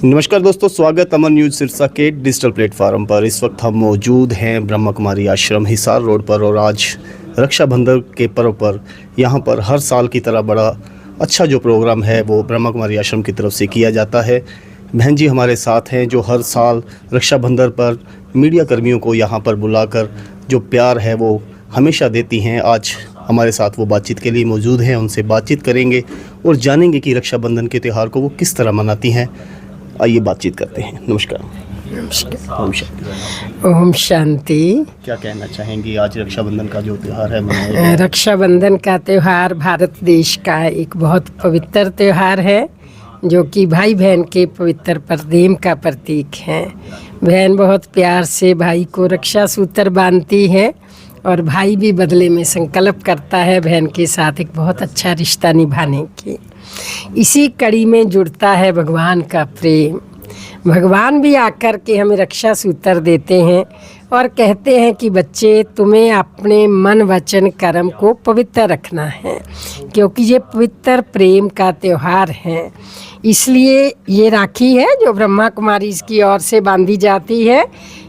नमस्कार दोस्तों, स्वागत अमन न्यूज सिरसा के डिजिटल प्लेटफॉर्म पर। इस वक्त हम मौजूद हैं ब्रह्मा कुमारी आश्रम हिसार रोड पर और आज रक्षाबंधन के पर्व पर यहाँ पर हर साल की तरह बड़ा अच्छा जो प्रोग्राम है वो ब्रह्मा कुमारी आश्रम की तरफ से किया जाता है। बहन जी हमारे साथ हैं जो हर साल रक्षाबंधन पर मीडिया कर्मियों को यहाँ पर बुलाकर जो प्यार है वो हमेशा देती हैं। आज हमारे साथ वो बातचीत के लिए मौजूद हैं, उनसे बातचीत करेंगे और जानेंगे कि रक्षाबंधन के त्यौहार को वो किस तरह मनाती हैं। आइए बातचीत करते हैं। नमस्कार। ओम शांति। ओम शांति। क्या कहना चाहेंगी, आज रक्षाबंधन का जो त्यौहार है मनाया? रक्षाबंधन का त्यौहार भारत देश का एक बहुत पवित्र त्यौहार है जो कि भाई बहन के पवित्र प्रेम का प्रतीक है। बहन बहुत प्यार से भाई को रक्षा सूत्र बांधती है और भाई भी बदले में संकल्प करता है बहन के साथ एक बहुत अच्छा रिश्ता निभाने की। इसी कड़ी में जुड़ता है भगवान का प्रेम। भगवान भी आकर के हमें रक्षा सूत्र देते हैं और कहते हैं कि बच्चे तुम्हें अपने मन वचन कर्म को पवित्र रखना है, क्योंकि ये पवित्र प्रेम का त्यौहार है। इसलिए ये राखी है जो ब्रह्मा कुमारी की ओर से बांधी जाती है।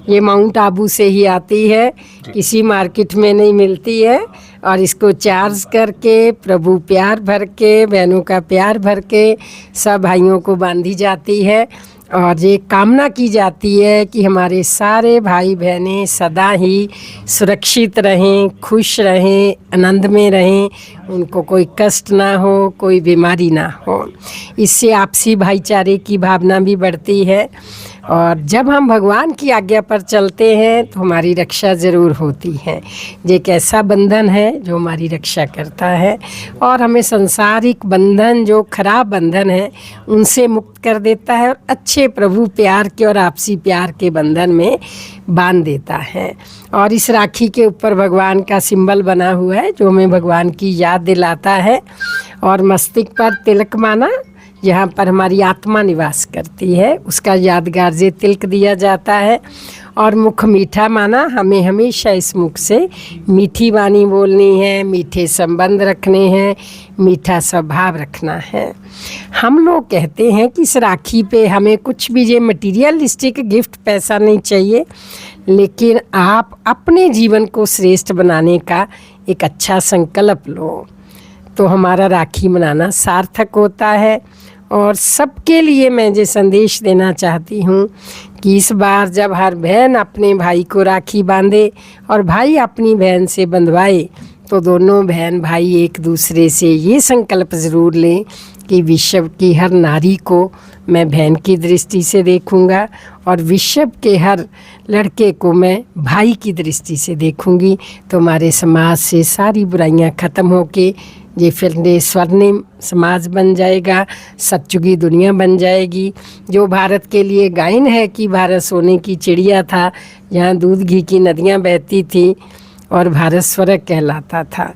ये माउंट आबू से ही आती है, किसी मार्केट में नहीं मिलती है। और इसको चार्ज करके प्रभु प्यार भर के, बहनों का प्यार भर के सब भाइयों को बांधी जाती है। और ये कामना की जाती है कि हमारे सारे भाई बहनें सदा ही सुरक्षित रहें, खुश रहें, आनंद में रहें, उनको कोई कष्ट ना हो, कोई बीमारी ना हो। इससे आपसी भाईचारे की भावना भी बढ़ती है। और जब हम भगवान की आज्ञा पर चलते हैं तो हमारी रक्षा ज़रूर होती है। ये एक ऐसा बंधन है जो हमारी रक्षा करता है और हमें सांसारिक बंधन, जो खराब बंधन है, उनसे मुक्त कर देता है और अच्छे प्रभु प्यार के और आपसी प्यार के बंधन में बांध देता है। और इस राखी के ऊपर भगवान का सिंबल बना हुआ है जो हमें भगवान की याद दिलाता है। और मस्तिष्क पर तिलक माना, यहाँ पर हमारी आत्मा निवास करती है, उसका यादगार ये तिलक दिया जाता है। और मुख मीठा माना, हमें हमेशा इस मुख से मीठी वाणी बोलनी है, मीठे संबंध रखने हैं, मीठा स्वभाव रखना है। हम लोग कहते हैं कि इस राखी पे हमें कुछ भी ये मटीरियलिस्टिक गिफ्ट, पैसा नहीं चाहिए, लेकिन आप अपने जीवन को श्रेष्ठ बनाने का एक अच्छा संकल्प लो तो हमारा राखी मनाना सार्थक होता है। और सबके लिए मैं ये संदेश देना चाहती हूँ कि इस बार जब हर बहन अपने भाई को राखी बांधे और भाई अपनी बहन से बंधवाए तो दोनों बहन भाई एक दूसरे से ये संकल्प ज़रूर लें कि विश्व की हर नारी को मैं बहन की दृष्टि से देखूंगा और विश्व के हर लड़के को मैं भाई की दृष्टि से देखूंगी। तो हमारे समाज से सारी बुराइयां ख़त्म होके ये फिर स्वर्णिम समाज बन जाएगा, सतयुगी दुनिया बन जाएगी। जो भारत के लिए गायन है कि भारत सोने की चिड़िया था, यहाँ दूध घी की नदियाँ बहती थी और भारत स्वर्ग कहलाता था।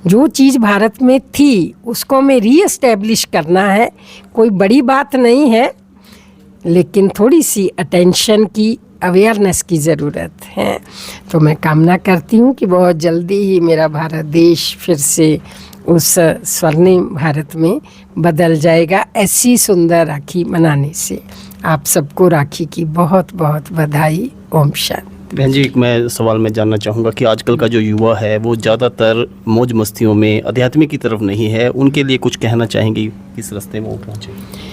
जो चीज़ भारत में थी उसको हमें रीएस्टैब्लिश करना है। कोई बड़ी बात नहीं है, लेकिन थोड़ी सी अटेंशन की, अवेयरनेस की ज़रूरत है। तो मैं कामना करती हूँ कि बहुत जल्दी ही मेरा भारत देश फिर से उस स्वर्णिम भारत में बदल जाएगा, ऐसी सुंदर राखी मनाने से। आप सबको राखी की बहुत बहुत बधाई। ओम शांति। बहन जी, मैं सवाल में जानना चाहूँगा कि आजकल का जो युवा है वो ज़्यादातर मौज मस्तियों में, अध्यात्म की तरफ नहीं है, उनके लिए कुछ कहना चाहेंगी, किस रास्ते में वो पहुँचे?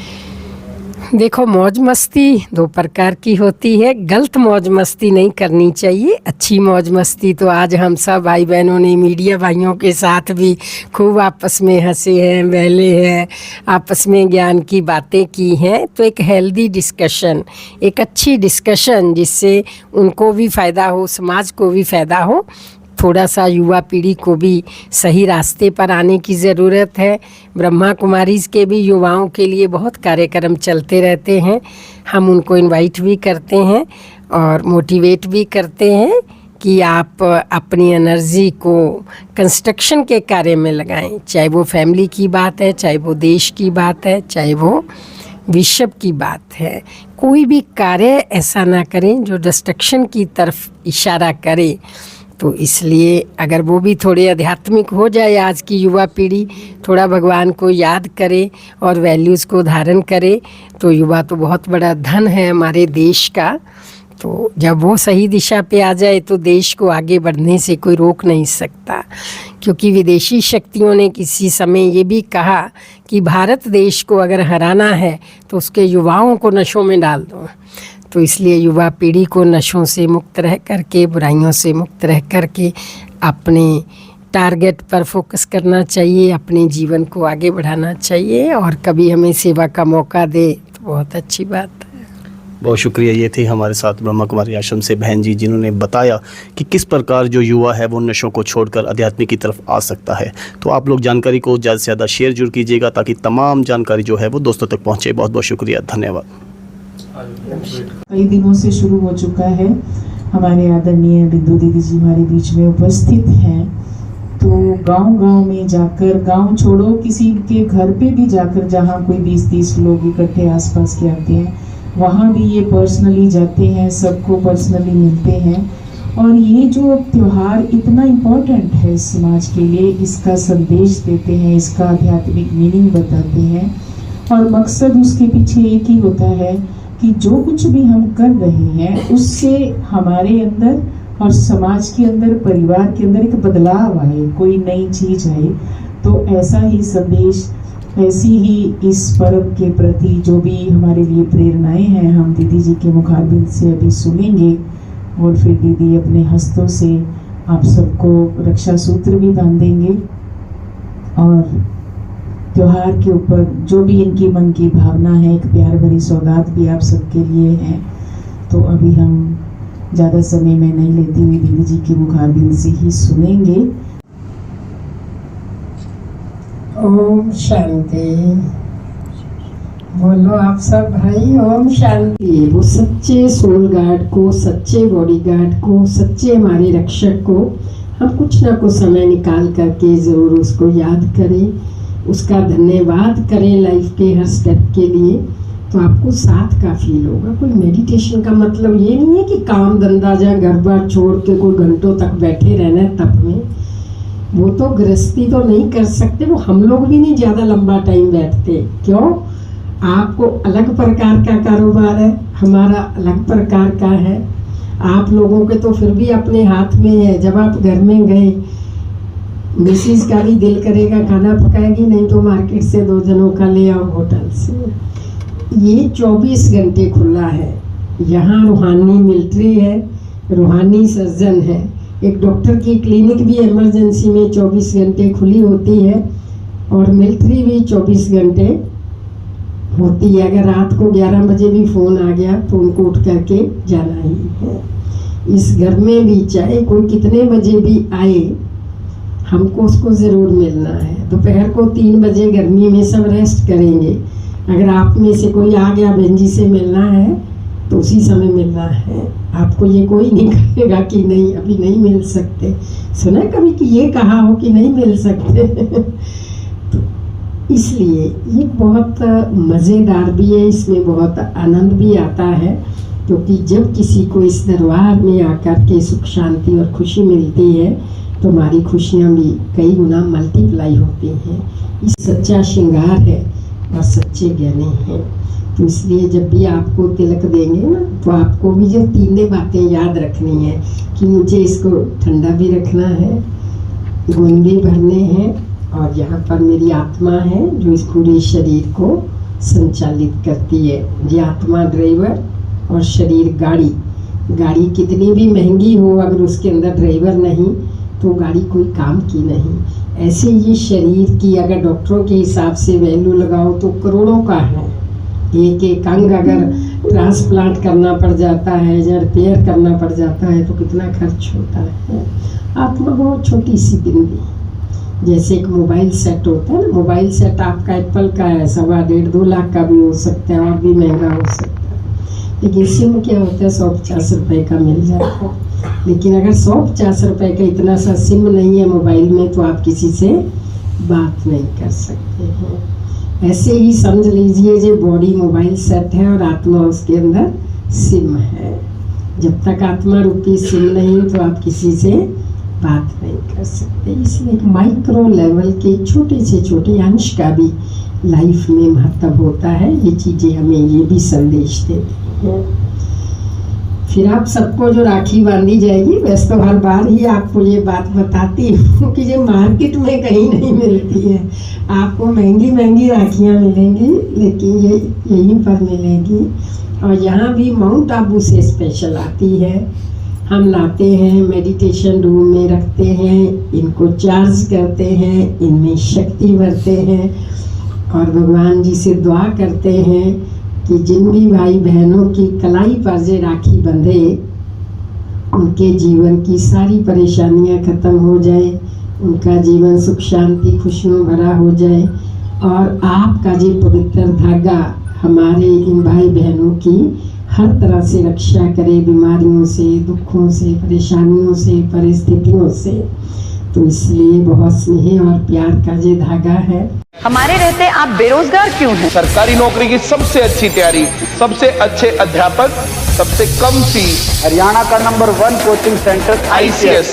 देखो, मौज मस्ती दो प्रकार की होती है। गलत मौज मस्ती नहीं करनी चाहिए, अच्छी मौज मस्ती तो आज हम सब भाई बहनों ने मीडिया भाइयों के साथ भी खूब आपस में हंसे हैं, बहले हैं, आपस में ज्ञान की बातें की हैं। तो एक हेल्दी डिस्कशन, एक अच्छी डिस्कशन जिससे उनको भी फ़ायदा हो, समाज को भी फ़ायदा हो, थोड़ा सा युवा पीढ़ी को भी सही रास्ते पर आने की ज़रूरत है। ब्रह्मा कुमारीज़ के भी युवाओं के लिए बहुत कार्यक्रम चलते रहते हैं। हम उनको इनवाइट भी करते हैं और मोटिवेट भी करते हैं कि आप अपनी एनर्जी को कंस्ट्रक्शन के कार्य में लगाएं, चाहे वो फैमिली की बात है, चाहे वो देश की बात है, चाहे वो विश्व की बात है। कोई भी कार्य ऐसा ना करें जो डिस्ट्रक्शन की तरफ इशारा करे। तो इसलिए अगर वो भी थोड़े आध्यात्मिक हो जाए, आज की युवा पीढ़ी थोड़ा भगवान को याद करे और वैल्यूज़ को धारण करे, तो युवा तो बहुत बड़ा धन है हमारे देश का। तो जब वो सही दिशा पे आ जाए तो देश को आगे बढ़ने से कोई रोक नहीं सकता, क्योंकि विदेशी शक्तियों ने किसी समय ये भी कहा कि भारत देश को अगर हराना है तो उसके युवाओं को नशों में डाल दो। तो इसलिए युवा पीढ़ी को नशों से मुक्त रह करके, बुराइयों से मुक्त रह करके अपने टारगेट पर फोकस करना चाहिए, अपने जीवन को आगे बढ़ाना चाहिए, और कभी हमें सेवा का मौका दे तो बहुत अच्छी बात है। बहुत शुक्रिया। ये थे हमारे साथ ब्रह्मा कुमारी आश्रम से बहन जी, जिन्होंने बताया कि किस प्रकार जो युवा है वो नशों को छोड़कर अध्यात्म की तरफ आ सकता है। तो आप लोग जानकारी को ज़्यादा से ज़्यादा शेयर जरूर कीजिएगा ताकि तमाम जानकारी जो है वो दोस्तों तक पहुँचे। बहुत बहुत शुक्रिया, धन्यवाद। कई दिनों से शुरू हो चुका है। हमारे आदरणीय बिंदु दीदी जी हमारे बीच में उपस्थित हैं। तो गांव-गांव में जाकर, गांव छोड़ो किसी के घर पे भी जाकर, जहां कोई 20-30 लोग इकट्ठे आसपास के आते हैं, वहां भी ये पर्सनली जाते हैं, सबको पर्सनली मिलते हैं। और ये जो त्योहार इतना इम्पोर्टेंट है समाज के लिए, इसका संदेश देते हैं, इसका आध्यात्मिक मीनिंग बताते हैं। और मकसद उसके पीछे एक ही होता है कि जो कुछ भी हम कर रहे हैं उससे हमारे अंदर और समाज के अंदर, परिवार के अंदर एक बदलाव आए, कोई नई चीज आए। तो ऐसा ही संदेश, ऐसी ही इस पर्व के प्रति जो भी हमारे लिए प्रेरणाएं हैं, हम दीदी जी के मुखारबिंद से अभी सुनेंगे। और फिर दीदी अपने हस्तों से आप सबको रक्षा सूत्र भी बांधेंगे और त्योहार के ऊपर जो भी इनकी मन की भावना है, एक प्यार भरी सौगात भी आप सबके लिए है। तो अभी हम ज़्यादा समय में नहीं लेती हुई दीदी जी के मुखारबिंद से ही सुनेंगे। ओम शांति। बोलो आप सब भाई, ओम शांति। वो सच्चे सोल गार्ड को, सच्चे बॉडी गार्ड को, सच्चे हमारे रक्षक को हम कुछ ना कुछ समय निकाल करके ज़रूर उसको याद करें, उसका धन्यवाद करें लाइफ के हर स्टेप के लिए। तो आपको साथ का फील होगा। कोई मेडिटेशन का मतलब ये नहीं है कि काम धंधा जहाँ घर बार छोड़ के कोई घंटों तक बैठे रहना है तप में। वो तो गृहस्थी तो नहीं कर सकते, वो हम लोग भी नहीं ज़्यादा लंबा टाइम बैठते। क्यों? आपको अलग प्रकार का कारोबार है, हमारा अलग प्रकार का है। आप लोगों के तो फिर भी अपने हाथ में है। जब आप घर में गए, मिसिस का भी दिल करेगा खाना पकाएगी, नहीं तो मार्केट से 2 जनों का ले आओ होटल से। ये 24 घंटे खुला है। यहाँ रूहानी मिलिट्री है, रूहानी सर्जन है। एक डॉक्टर की क्लिनिक भी इमरजेंसी में 24 घंटे खुली होती है और मिलिट्री भी 24 घंटे होती है। अगर रात को 11 बजे भी फ़ोन आ गया तो उनको उठ करके जाना ही है। इस घर में भी चाहे कोई कितने बजे भी आए, हमको उसको ज़रूर मिलना है। दोपहर को 3 बजे गर्मी में सब रेस्ट करेंगे। अगर आप में से कोई आ गया बहन जी से मिलना है तो उसी समय मिलना है। आपको ये कोई नहीं कहेगा कि नहीं अभी नहीं मिल सकते। सुना कभी कि ये कहा हो कि नहीं मिल सकते तो इसलिए ये बहुत मज़ेदार भी है, इसमें बहुत आनंद भी आता है, क्योंकि जब किसी को इस दरबार में आकर के सुख शांति और खुशी मिलती है तो हमारी खुशियाँ भी कई गुना मल्टीप्लाई होती हैं। इस सच्चा श्रृंगार है और सच्चे गहने हैं। तो इसलिए जब भी आपको तिलक देंगे ना, तो आपको भी जो 3 बातें याद रखनी है कि मुझे इसको ठंडा भी रखना है, गुण भी भरने हैं, और यहाँ पर मेरी आत्मा है जो इस पूरे शरीर को संचालित करती है। ये आत्मा ड्राइवर और शरीर गाड़ी। गाड़ी कितनी भी महंगी हो, अगर उसके अंदर ड्राइवर नहीं तो गाड़ी कोई काम की नहीं। ऐसे ये शरीर की अगर डॉक्टरों के हिसाब से वैल्यू लगाओ तो करोड़ों का है। एक एक अंग अगर ट्रांसप्लांट करना पड़ जाता है या रिपेयर करना पड़ जाता है तो कितना खर्च होता है। आत्मा बहुत छोटी सी बिंदी, जैसे एक मोबाइल सेट होता है ना, मोबाइल सेट आपका एप्पल का है, 1.5-2 लाख का भी हो सकता है और भी महंगा हो सकता है। लेकिन सिम क्या होता है, 150 रुपये का मिल जाता है। लेकिन अगर 150 रुपये का इतना सा सिम नहीं है मोबाइल में तो आप किसी से बात नहीं कर सकते हैं। ऐसे ही समझ लीजिए जो बॉडी मोबाइल सेट है और आत्मा उसके अंदर सिम है। जब तक आत्मा रूपी सिम नहीं तो आप किसी से बात नहीं कर सकते। इसलिए माइक्रो लेवल के छोटे से छोटे अंश का भी लाइफ में महत्व होता है। ये चीज़ें हमें ये भी संदेश देती हैं। फिर आप सबको जो राखी बांधी जाएगी, वैसे तो हर बार ही आपको ये बात बताती हूँ कि ये मार्केट में कहीं नहीं मिलती है। आपको महंगी महंगी राखियाँ मिलेंगी, लेकिन ये यहीं पर मिलेगी। और यहाँ भी माउंट आबू से स्पेशल आती है। हम लाते हैं, मेडिटेशन रूम में रखते हैं, इनको चार्ज करते हैं, इनमें शक्ति भरते हैं और भगवान जी से दुआ करते हैं कि जिन भी भाई बहनों की कलाई पर जे राखी बंधे, उनके जीवन की सारी परेशानियां खत्म हो जाए, उनका जीवन सुख शांति खुशियों भरा हो जाए और आपका जो पवित्र धागा हमारे इन भाई बहनों की हर तरह से रक्षा करे, बीमारियों से, दुखों से, परेशानियों से, परिस्थितियों से। तो इसलिए बहुत स्नेह और प्यार का ये धागा है। हमारे रहते आप बेरोजगार क्यों हैं? सरकारी नौकरी की सबसे अच्छी तैयारी, सबसे अच्छे अध्यापक, सबसे कम फीस, हरियाणा का नंबर 1 कोचिंग सेंटर ICS।